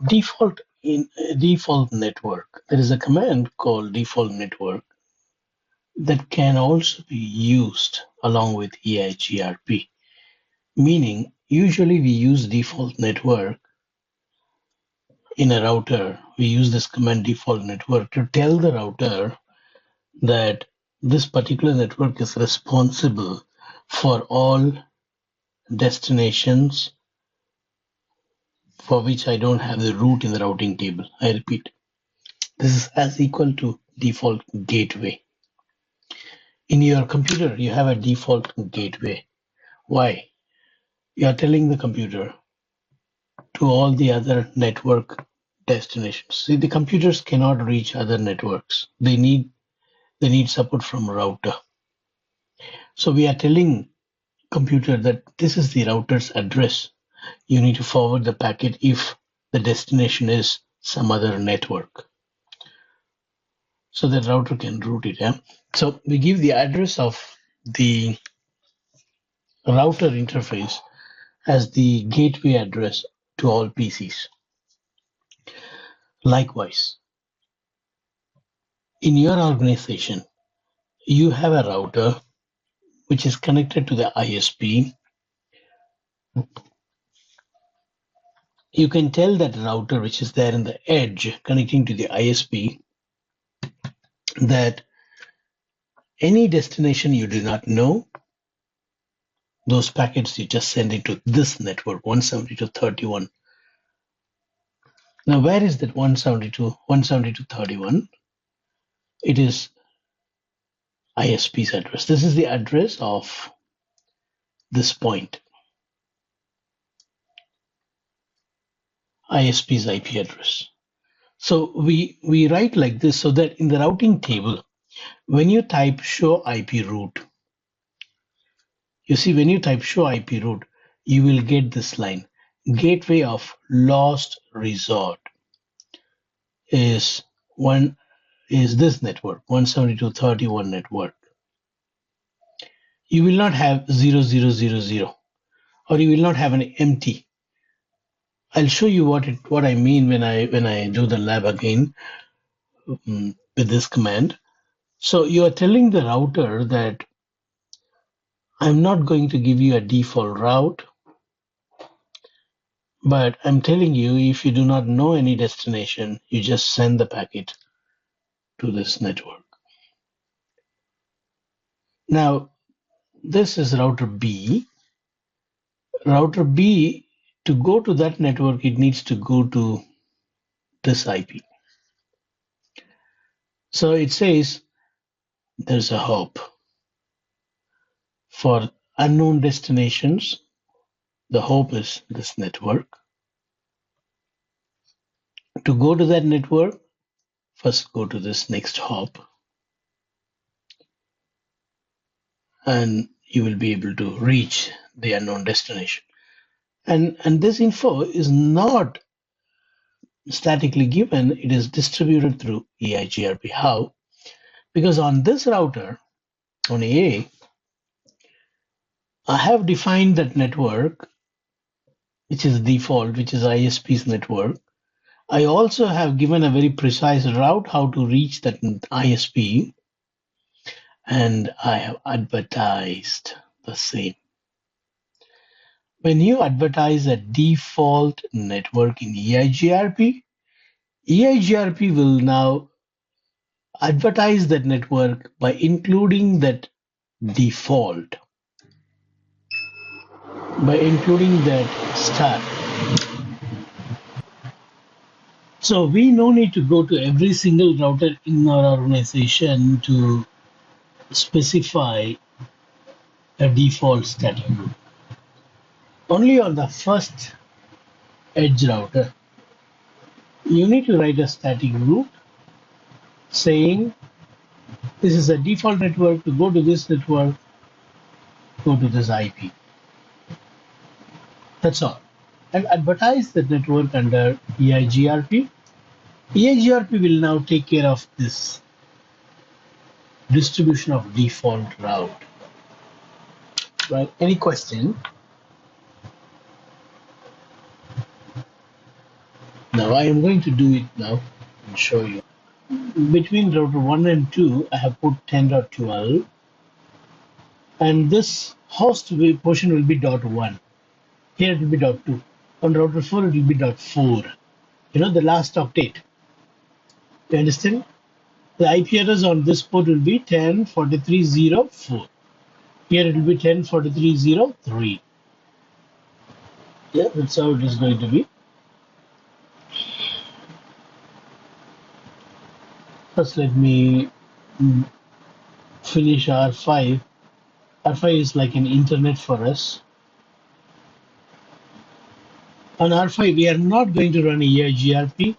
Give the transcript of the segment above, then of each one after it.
Default network. There is a command called default network that can also be used along with EIGRP, meaning usually we use default network in a router. We use this command default network to tell the router that this particular network is responsible for all destinations for which I don't have the root in the routing table. I repeat, this is as equal to default gateway. In your computer, you have a default gateway. Why? You are telling the computer to all the other network destinations. See, the computers cannot reach other networks. They need support from router. So we are telling computer that this is the router's address. You need to forward the packet if the destination is some other network. So the router can route it. Yeah? So we give the address of the router interface as the gateway address to all PCs. Likewise, in your organization, you have a router which is connected to the ISP. You can tell that router which is there in the edge connecting to the ISP that any destination you do not know, those packets you just send it to this network, 172.31. Now, where is that 172.31? It is ISP's address. This is the address of this point, ISP's IP address. So we write like this so that in the routing table, when you type show IP route, you see when you type show IP route, you will get this line. Gateway of last resort is this network, 172.31 network. You will not have 0000, or you will not have an empty. I'll show you what I mean when I do the lab again with this command. So you are telling the router that I'm not going to give you a default route, but I'm telling you if you do not know any destination, you just send the packet to this network. Now, this is router B. Router B, to go to that network, it needs to go to this IP. So it says there's a hop. For unknown destinations, the hop is this network. To go to that network, first go to this next hop, and you will be able to reach the unknown destination. And this info is not statically given, it is distributed through EIGRP. How? Because on this router, on A, I have defined that network, which is default, which is ISP's network. I also have given a very precise route how to reach that ISP, and I have advertised the same. When you advertise a default network in EIGRP, EIGRP will now advertise that network by including that default, by including that star. So we no need to go to every single router in our organization to specify a default static route. Only on the first edge router, you need to write a static route saying this is a default network. To go to this network, go to this IP. That's all. And advertise the network under EIGRP. EIGRP will now take care of this distribution of default route. Right? Any question? No. I am going to do it now and show you. Between router 1 and 2, I have put 10.12, and this portion will be dot 1. Here it will be dot 2. On router 4, it will be dot 4. You know, the last octet. You understand? The IP address on this port will be 10.43.04. Here it will be 10.43.03. Yeah, that's how it is going to be. First, let me finish R5. R5 is like an internet for us. On R5, we are not going to run EIGRP.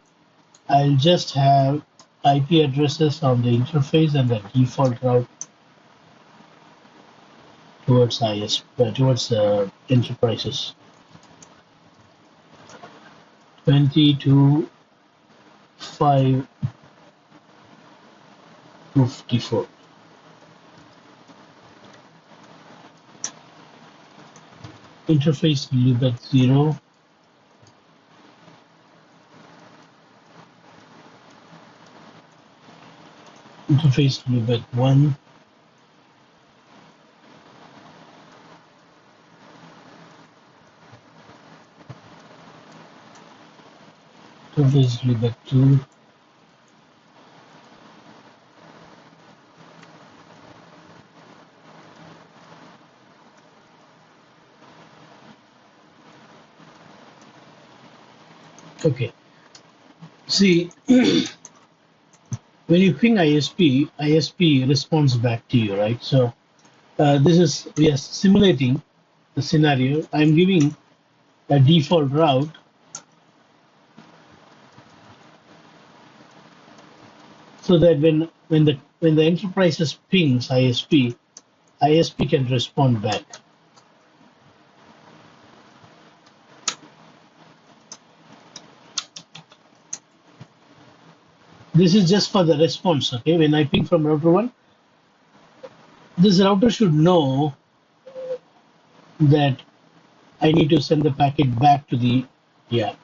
I'll just have IP addresses on the interface and the default route towards enterprises. 22.5.54. Interface libet 0. Interface libet 1. Interface libet 2. Okay. See, when you ping ISP, ISP responds back to you, right? So we are simulating the scenario. I'm giving a default route so that when the enterprises pings ISP, ISP can respond back. This is just for the response, okay? When I ping from router 1, this router should know that I need to send the packet back to the, yeah,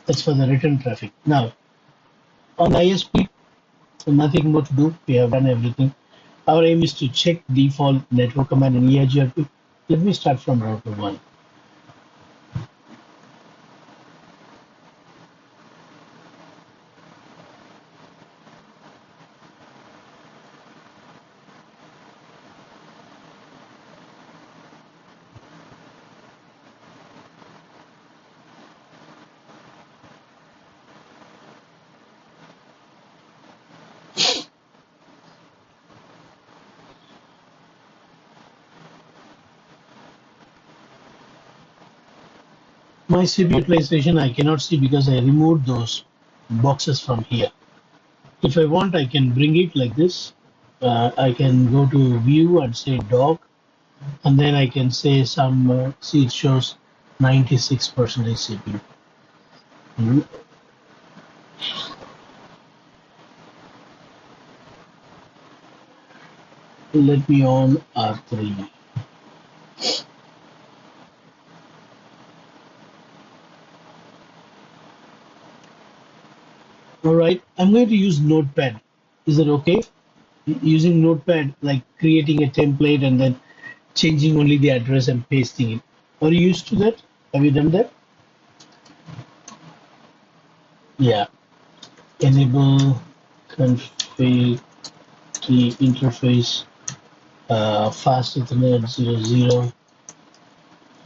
that's for the return traffic. Now, on ISP, so nothing more to do. We have done everything. Our aim is to check default network command in EIGRP. Let me start from router 1. My CPU utilization I cannot see because I removed those boxes from here. If I want, I can bring it like this. I can go to view and say dog, and then I can say see it shows 96% CPU. Let me on R3. All right, I'm going to use Notepad. Is it okay? Using Notepad, like creating a template and then changing only the address and pasting it. Are you used to that? Have you done that? Yeah. Enable config the interface fast Ethernet 00.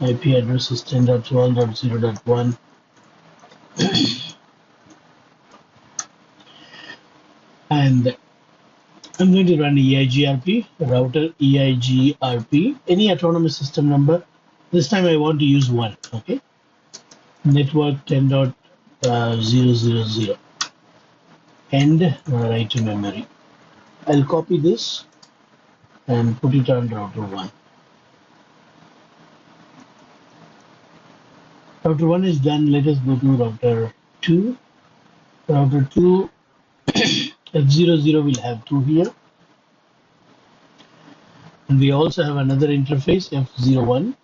IP address is 10.12.0.1. And I'm going to run EIGRP, router EIGRP, any autonomous system number. This time I want to use 1, okay? Network 10.000. And write to memory. I'll copy this and put it on router 1. Router 1 is done. Let us go to router 2. Router 2, F00 will have 2 here. And we also have another interface, F01.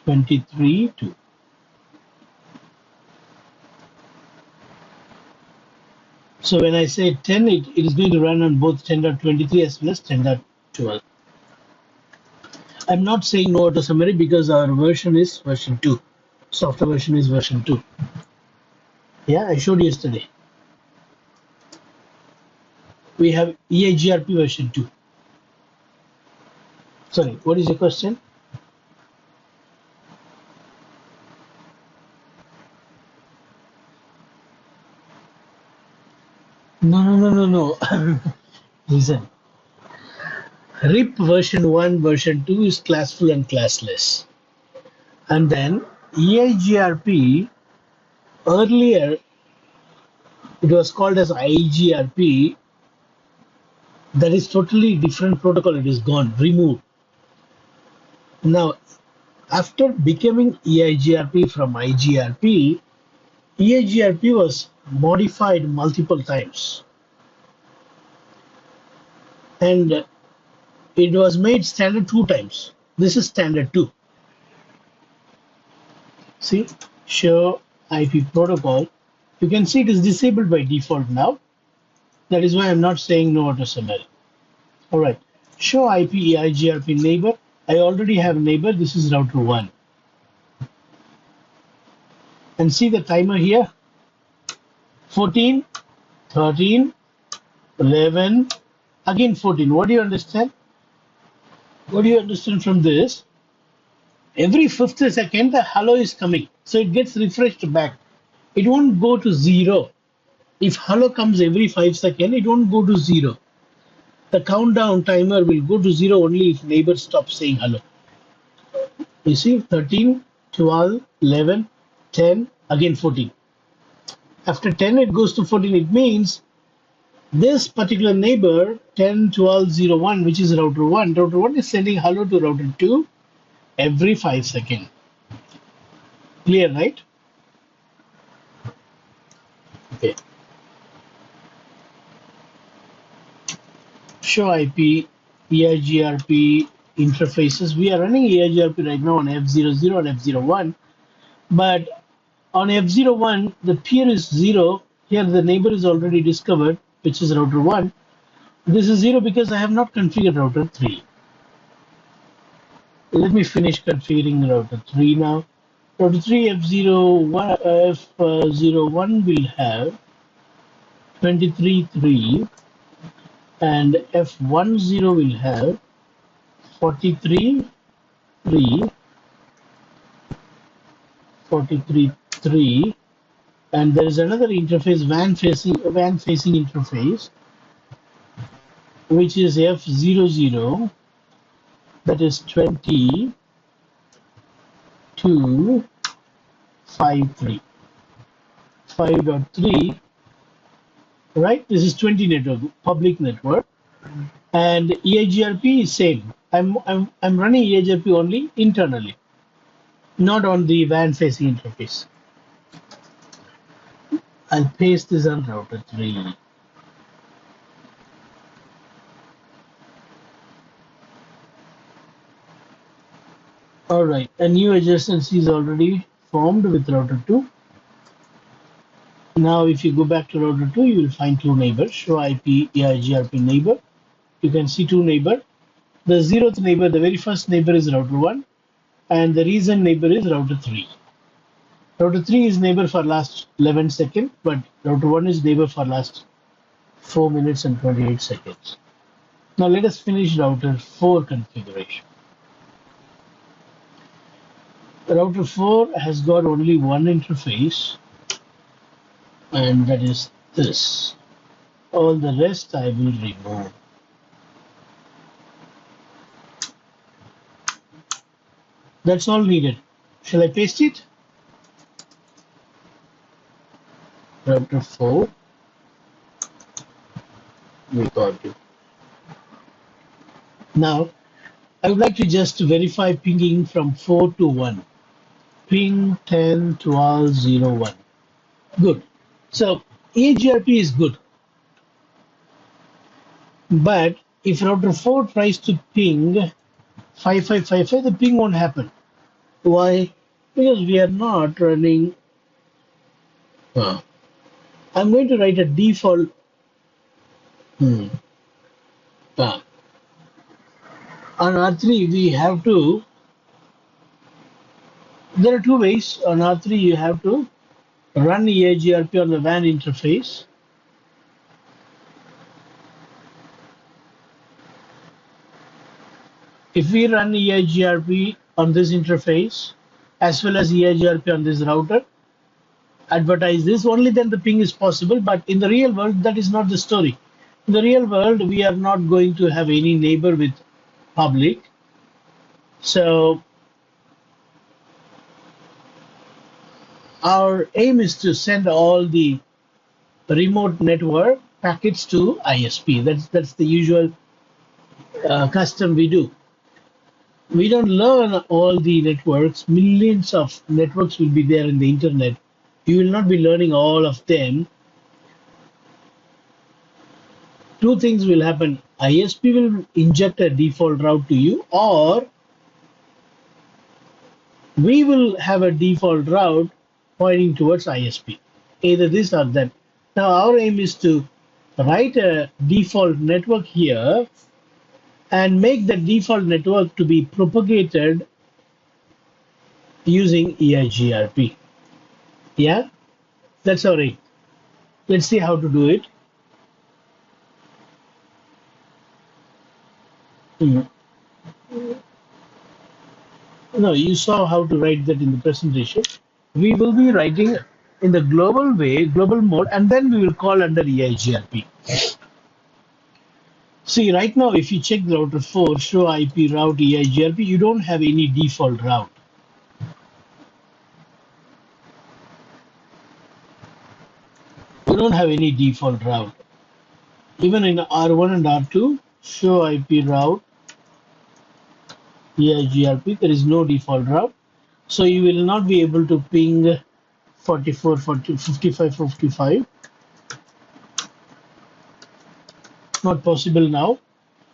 23, 2. So when I say 10, it is going to run on both 10.23 as well as 10.12. I'm not saying no auto summary because our version is version 2. Software version is version 2. Yeah, I showed you yesterday. We have EIGRP version 2. Sorry, what is your question? No. Listen. RIP version 1, version 2 is classful and classless. And then EIGRP, earlier it was called as IGRP. That is totally different protocol. It is gone, removed. Now, after becoming EIGRP from IGRP, EIGRP was modified multiple times. And it was made standard 2 times. This is standard 2. See, show IP protocol. You can see it is disabled by default now. That is why I'm not saying no auto summary. All right, show IP EIGRP neighbor. I already have neighbor. This is router 1. And see the timer here. 14, 13, 11, again 14. What do you understand? What do you understand from this? Every 5th second, the hello is coming. So it gets refreshed back. It won't go to 0. If hello comes every 5 seconds, it won't go to 0. The countdown timer will go to 0 only if neighbor stops saying hello. You see, 13, 12, 11, 10, again 14. After 10, it goes to 14. It means this particular neighbor, 10, 12, 0, 1, which is router 1. Router 1 is sending hello to router 2 every 5 seconds. Clear, right? Okay. Show IP, EIGRP interfaces. We are running EIGRP right now on F00 and F01. But on F01, the peer is 0. Here the neighbor is already discovered, which is router 1. This is 0 because I have not configured router 3. Let me finish configuring router 3 now. Router 3 F01 will have 23.3 and F10 will have 43.3, 43.3, and there is another interface, WAN facing interface, which is F00, that is 22.53, 5.3, right? This is 20 network, public network, and EIGRP is same. I'm running EIGRP only internally, not on the WAN facing interface. I'll paste this on router 3. All right, a new adjacency is already formed with router 2. Now, if you go back to router 2, you will find 2 neighbors. Show IP EIGRP neighbor. You can see 2 neighbors. The 0th neighbor, the very first neighbor is router 1, and the recent neighbor is router 3. Router 3 is neighbor for last 11 seconds, but router 1 is neighbor for last 4 minutes and 28 seconds. Now let us finish router 4 configuration. Router 4 has got only one interface, and that is this. All the rest I will remove. That's all needed. Shall I paste it? Router 4. We got it. Now, I would like to just verify pinging from 4 to 1. Ping 10, 12, 0, 1. Good. So, EIGRP is good. But if router 4 tries to ping 5555, the ping won't happen. Why? Because we are not running. uh, I'm going to write a default. Hmm, uh, on R3, we have to. There are two ways. On R3, you have to run EIGRP on the WAN interface. If we run EIGRP on this interface, as well as EIGRP on this router, advertise this, only then the ping is possible. But in the real world, that is not the story. In the real world, we are not going to have any neighbor with public. So our aim is to send all the remote network packets to ISP. That's the usual custom we do. We don't learn all the networks. Millions of networks will be there in the internet. You will not be learning all of them. Two things will happen. ISP will inject a default route to you, or we will have a default route pointing towards ISP. Either this or that. Now our aim is to write a default network here and make the default network to be propagated using EIGRP. Yeah, that's our aim. Let's see how to do it. Mm. No, you saw how to write that in the presentation. We will be writing in the global way, global mode, and then we will call under EIGRP. See, right now, if you check the router 4, show IP route EIGRP, you don't have any default route. You don't have any default route. Even in R1 and R2, show IP route EIGRP, there is no default route. So you will not be able to ping 44, 40, 55, 55. Not possible now.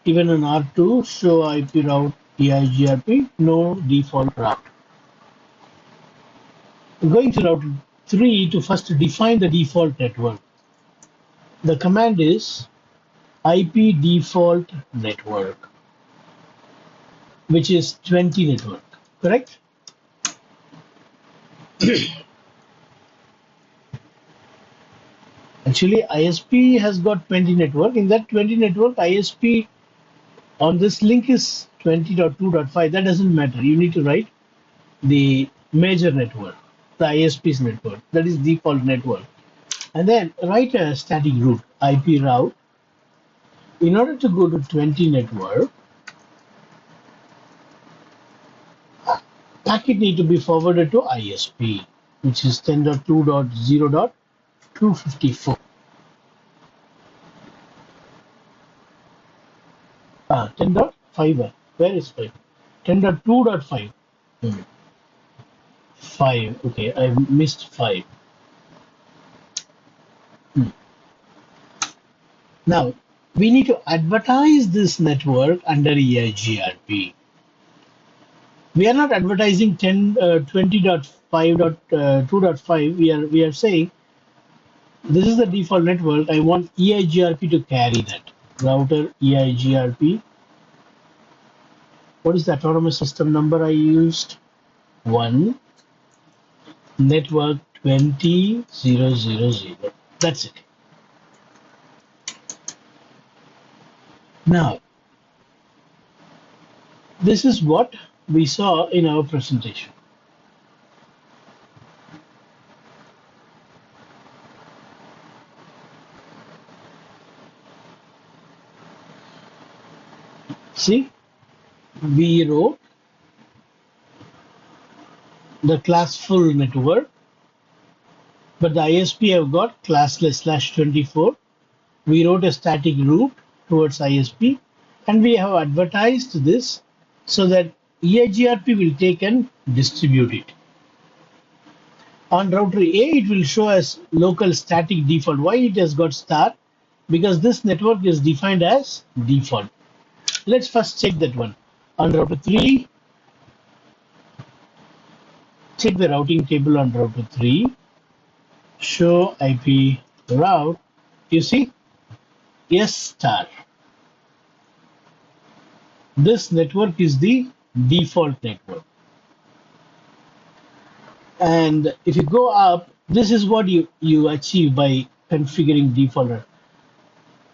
Even in R2, show IP route EIGRP, no default route. I'm going to route 3 to first define the default network. The command is IP default network, which is 20 network, correct? Actually, ISP has got 20 network. In that 20 network, ISP on this link is 20.2.5. That doesn't matter. You need to write the major network, the ISP's network. That is default network. And then write a static route, IP route. In order to go to 20 network, packet need to be forwarded to ISP, which is 10.2.0.254. 10.5. Where is 5? 10.2.5. 5. Okay, I missed 5. Now, we need to advertise this network under EIGRP. We are not advertising 20.5.2.5. We are saying this is the default network. I want EIGRP to carry that. Router EIGRP. What is the autonomous system number I used? 1 network 20.0.0.0. That's it. Now, this is what we saw in our presentation. See, we wrote the class full network, but the ISP have got classless /24. We wrote a static route towards ISP, and we have advertised this so that EIGRP will take and distribute it. On router A, it will show as local static default. Why it has got star? Because this network is defined as default. Let's first check that one. On router 3, check the routing table on router 3. Show IP route. You see, S star. This network is the default network. And if you go up, this is what you achieve by configuring default.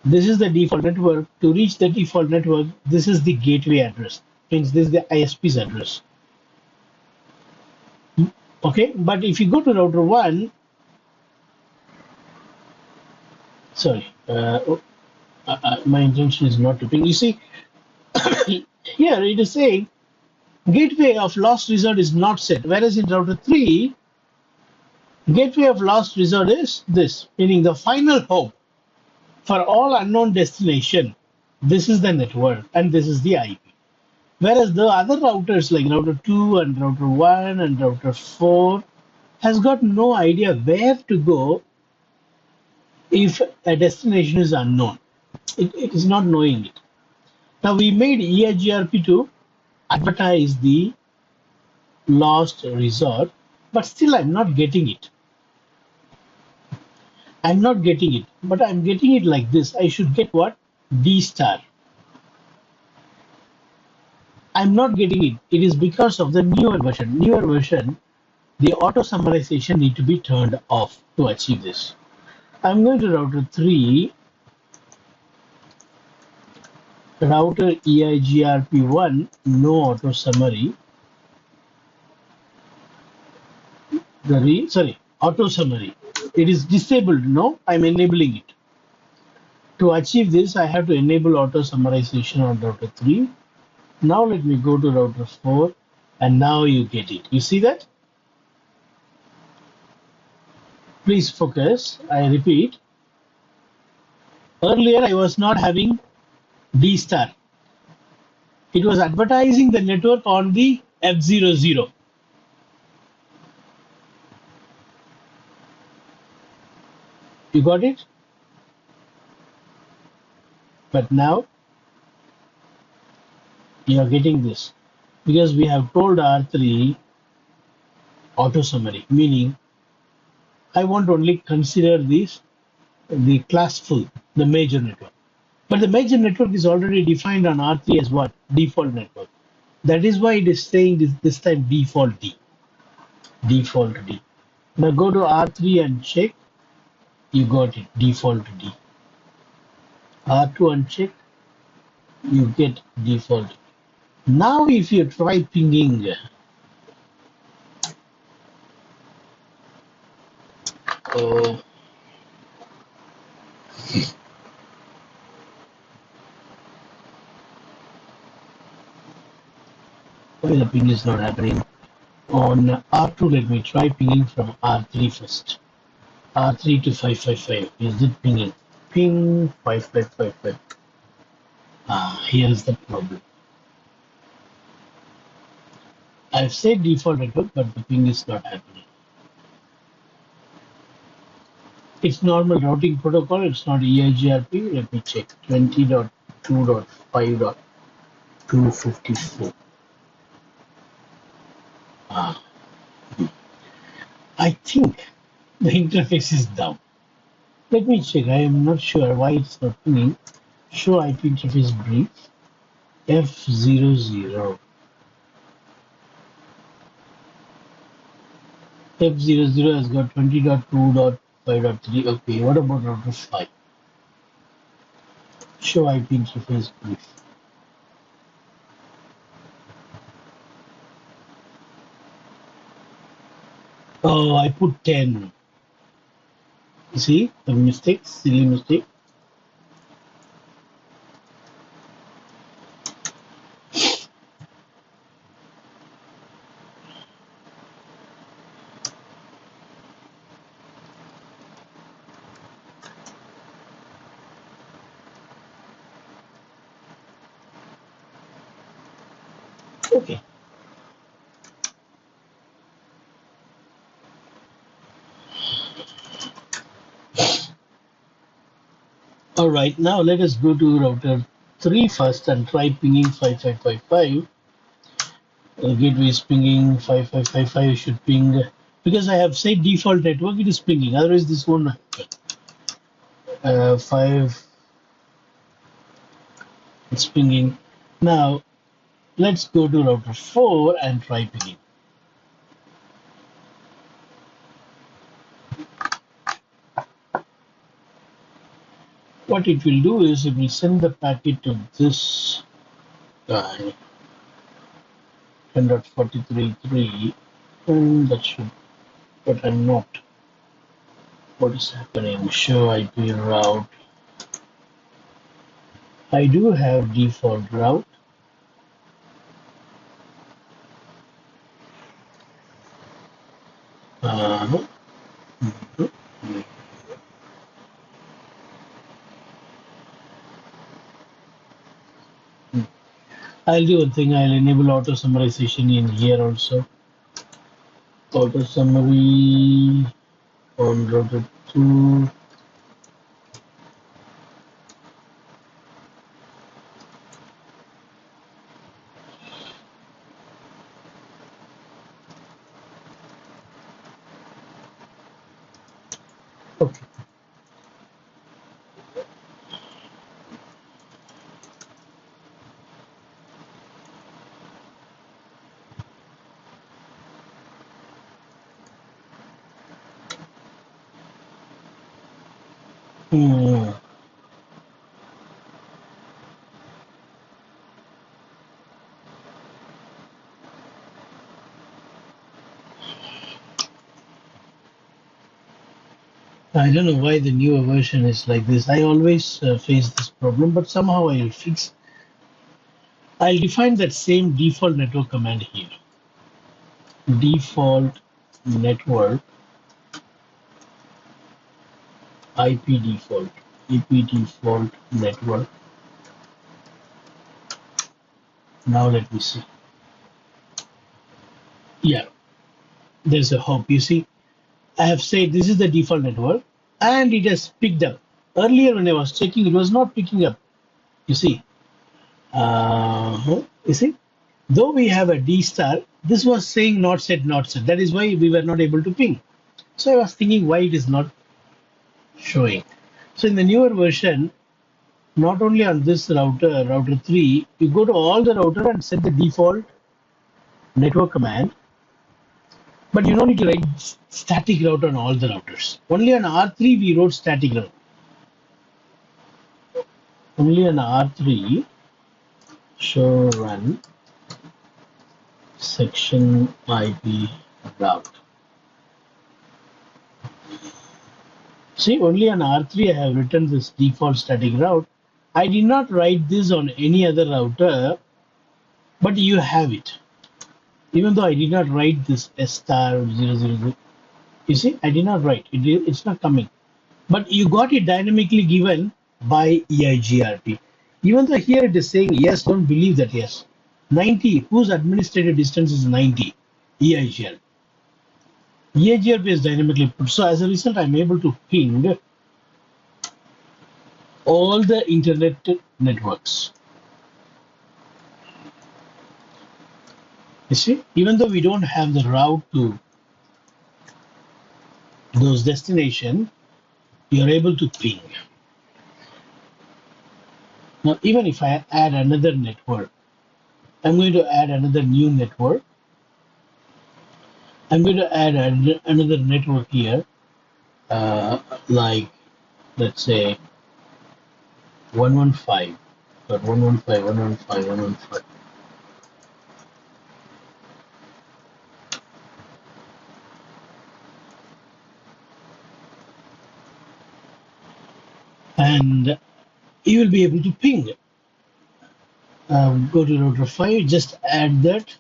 This is the default network. To reach the default network, this is the gateway address. Means this is the ISP's address. Okay, but if you go to router 1, sorry, my intention is not to ping. You see, here it is saying gateway of last resort is not set, whereas in router 3, gateway of last resort is this, meaning the final hope for all unknown destination. This is the network and this is the IP. Whereas the other routers like router 2 and router 1 and router 4 has got no idea where to go if a destination is unknown. It is not knowing it. Now we made EIGRP to advertise the last resort, but still I'm not getting it. I'm not getting it, but I'm getting it like this. I should get what? D star. I'm not getting it. It is because of the newer version. Newer version, the auto summarization need to be turned off to achieve this. I'm going to router 3, router EIGRP1, no auto summary. Auto summary. It is disabled. No, I'm enabling it. To achieve this, I have to enable auto summarization on router 3. Now let me go to router 4, and now you get it. You see that? Please focus. I repeat. Earlier, I was not having D star. It was advertising the network on the F00. You got it? But now you are getting this because we have told R3 auto summary, meaning I want to only consider the class full, the major network. But the major network is already defined on R3 as what? Default network. That is why it is saying this time default D. Default D. Now go to R3 and check. You got it, default D. R2 and check. You get default D. Now if you try pinging, why the ping is not happening? On R2, let me try pinging from R3 first. R3 to 555. Is it pinging? Ping 5555. Here is the problem. I've said default network, but the ping is not happening. It's normal routing protocol. It's not EIGRP. Let me check. 20.2.5.254. I think the interface is down. Let me check. I am not sure why it's not pinging. Show IP interface brief. F00. F00 has got 20.2.5.3. Okay, what about router 5? Show IP interface brief. Oh, I put 10. You see the mistake, silly mistake. Okay. All right, now let us go to router 3 first and try pinging 5555. Gateway is pinging 5555 should ping because I have said default network, it is pinging, otherwise this won't happen. 5, it's pinging. Now let's go to router 4 and try pinging. What it will do is it will send the packet to this guy 10.43.3 and that should, but I'm not. What is happening? Show IP route. I do have default route. Uh, I'll do one thing. I'll enable auto summarization in here also. Auto summary on router 2. Okay. Hmm. I don't know why the newer version is like this. I always face this problem, but somehow I'll fix. I'll define that same default network command here. Default network IP default IP default network. Now let me see. Yeah, there's a hope. You see, I have said this is the default network and it has picked up. Earlier when I was checking, it was not picking up. You see, you see, though we have a D star, this was saying not set, not set. That is why we were not able to ping. So I was thinking why it is not showing. So in the newer version, not only on this router, router 3, you go to all the router and set the default network command. But you don't need to write static route on all the routers. Only on R3 we wrote static route. Only on R3 show run section IP route. See, only on R3 I have written this default static route. I did not write this on any other router, but you have it. Even though I did not write this S star 000. You see, I did not write. It's not coming. But you got it dynamically given by EIGRP. Even though here it is saying yes, don't believe that yes. 90, whose administrative distance is 90? EIGRP. EIGRP is dynamically put. So as a result, I'm able to ping all the internet networks. You see, even though we don't have the route to those destinations, you're able to ping. Now, even if I add another network, I'm going to add another new network. I'm going to add another network here, like let's say 115, or 115, 115, 115. And you will be able to ping. Go to router 5, just add that.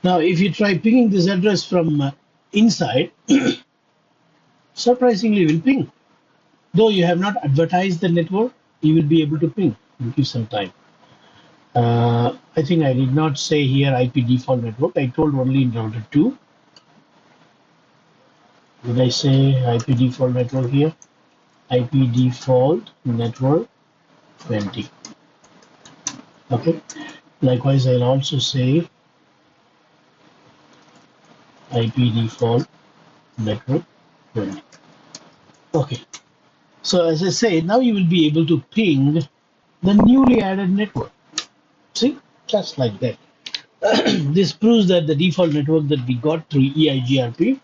Now, if you try pinging this address from inside, surprisingly will ping. Though you have not advertised the network, you will be able to ping. Give some time. I think I did not say here IP default network. I told only in router 2. Did I say IP default network here? IP default network 20. Okay. Likewise, I'll also say IP default network 20. Okay. So as I say, now you will be able to ping the newly added network. See, just like that. This proves that the default network that we got through EIGRP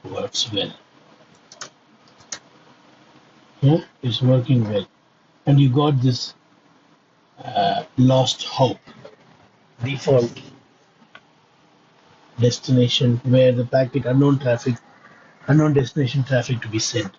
works well. Yeah, it's working well. And you got this lost hope default destination where the packet unknown traffic, unknown destination traffic to be sent.